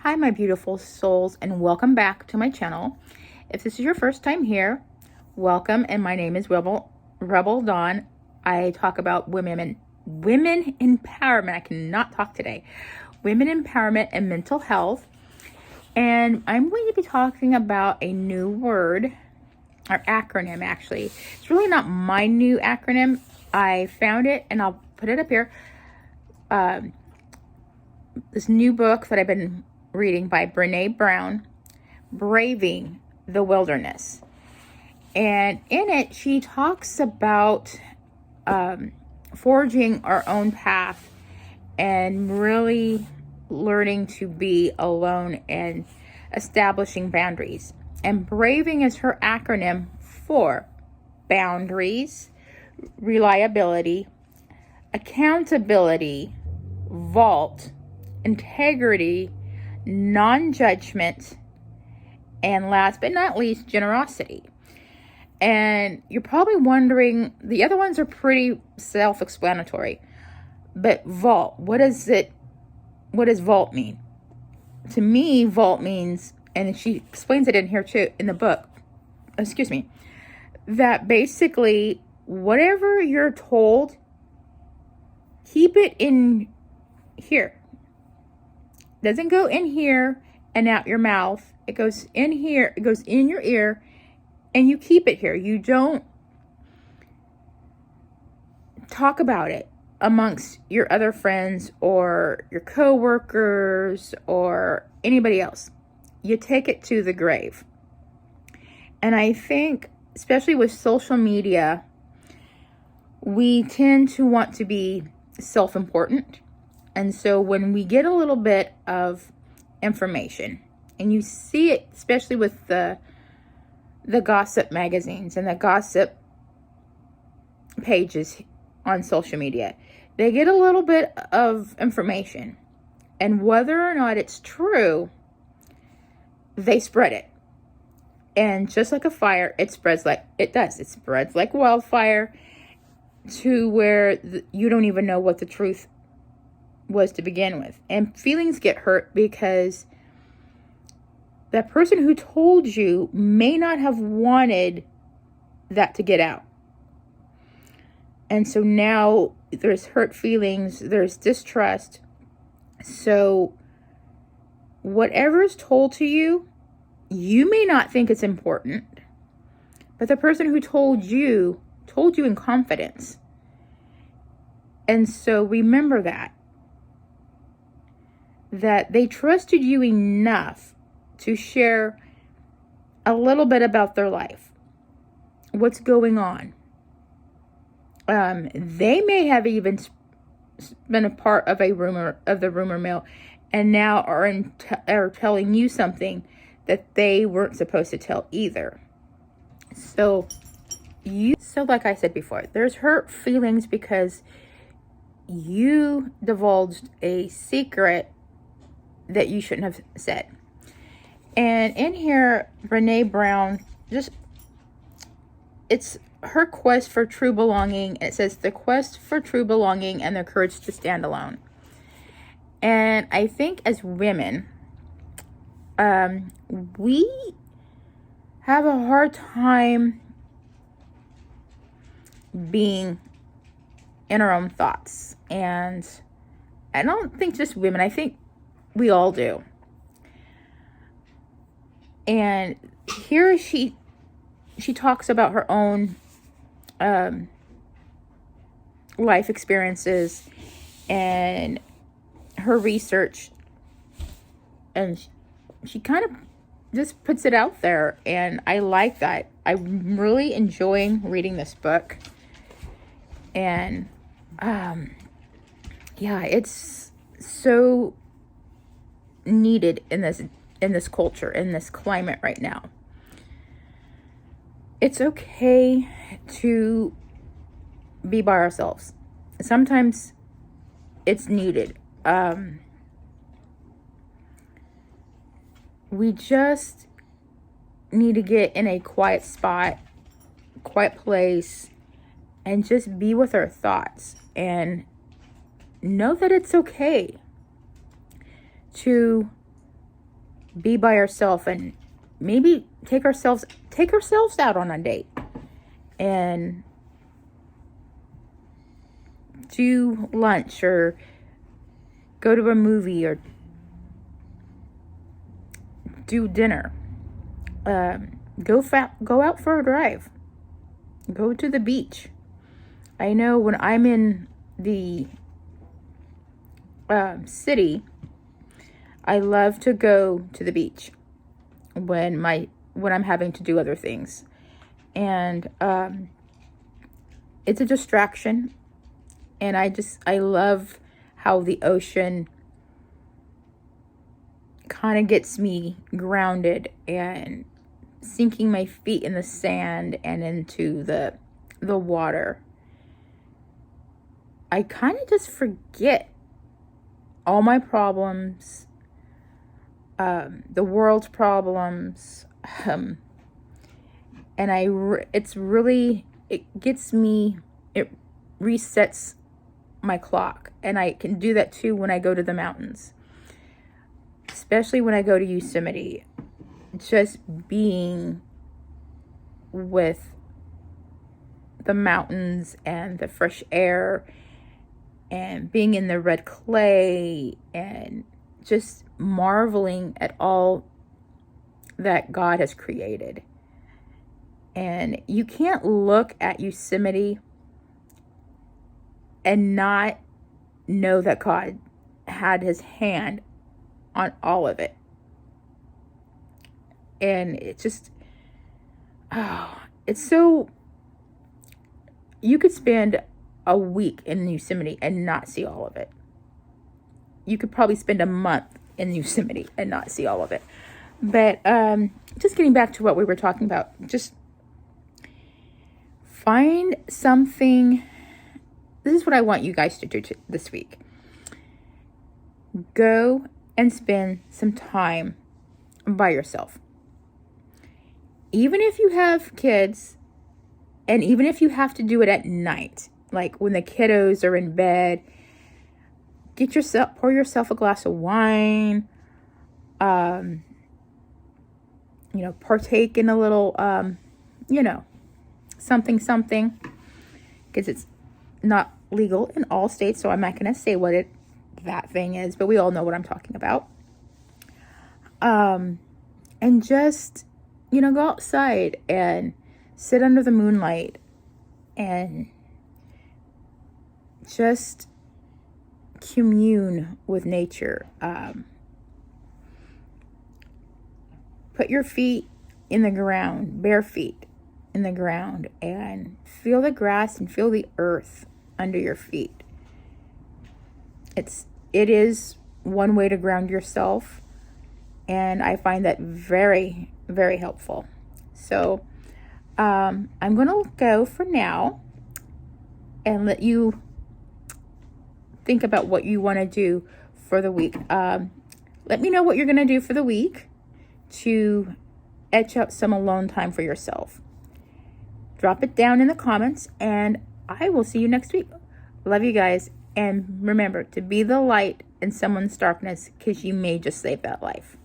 Hi, my beautiful souls, and welcome back to my channel. If this is your first time here, welcome, and my name is Rebel Dawn. I talk about women empowerment. I cannot talk today. Women empowerment and mental health. And I'm going to be talking about a new word, or acronym actually. It's really not my new acronym. I found it, and I'll put it up here. This new book that I've been reading by Brene Brown, Braving the Wilderness. And in it, she talks about forging our own path and really learning to be alone and establishing boundaries. And braving is her acronym for boundaries, reliability, accountability, vault, integrity, non-judgment, and last but not least, generosity. And you're probably wondering, the other ones are pretty self-explanatory, but vault, what does vault mean? To me, vault means, and she explains it in here too, in the book, that basically whatever you're told, keep it in here. Doesn't go in here and out your mouth. It goes in here, it goes in your ear, and you keep it here. You don't talk about it amongst your other friends or your coworkers or anybody else. You take it to the grave. And I think, especially with social media, we tend to want to be self-important. And so when we get a little bit of information, and you see it, especially with the gossip magazines and the gossip pages on social media, they get a little bit of information. And whether or not it's true, they spread it. And just like a fire, it spreads like wildfire to where you don't even know what the truth was to begin with. And feelings get hurt because that person who told you may not have wanted that to get out. And so now there's hurt feelings, there's distrust. So whatever is told to you, you may not think it's important, but the person who told you in confidence. And so remember that they trusted you enough to share a little bit about their life, what's going on. They may have even been a part of the rumor mill, and now are telling you something that they weren't supposed to tell either. So like I said before, there's hurt feelings because you divulged a secret that you shouldn't have said. And in here, Brene Brown, it's her quest for true belonging. It says the quest for true belonging and the courage to stand alone. And I think as women, we have a hard time being in our own thoughts. And I don't think just women, I think we all do. And here she talks about her own life experiences and her research, and she kind of just puts it out there, and I like that. I'm really enjoying reading this book, and it's so needed in this culture, in this climate right now. It's okay to be by ourselves. Sometimes it's needed. We just need to get in a quiet spot, quiet place, and just be with our thoughts and know that it's okay to be by ourselves and maybe take ourselves out on a date and do lunch or go to a movie or do dinner. Go out for a drive. Go to the beach. I know when I'm in the city, I love to go to the beach when I'm having to do other things, and it's a distraction. And I love how the ocean kind of gets me grounded and sinking my feet in the sand and into the water. I kind of just forget all my problems, the world's problems, and it resets my clock. And I can do that too when I go to the mountains, especially when I go to Yosemite. Just being with the mountains and the fresh air and being in the red clay and just marveling at all that God has created. And you can't look at Yosemite and not know that God had his hand on all of it. And it's just, it's so, you could spend a week in Yosemite and not see all of it. You could probably spend a month in Yosemite and not see all of it. But just getting back to what we were talking about, just find something. This is what I want you guys to do this week. Go and spend some time by yourself. Even if you have kids, and even if you have to do it at night, like when the kiddos are in bed, pour yourself a glass of wine, partake in a little, something, because it's not legal in all states, so I'm not going to say what that thing is, but we all know what I'm talking about. And just, go outside and sit under the moonlight and just commune with nature. Put your feet in the ground, bare feet in the ground, and feel the grass and feel the earth under your feet. It is one way to ground yourself, and I find that very, very helpful. So I'm going to go for now and let you think about what you want to do for the week. Let me know what you're going to do for the week to etch out some alone time for yourself. Drop it down in the comments, and I will see you next week. Love you guys. And remember to be the light in someone's darkness, because you may just save that life.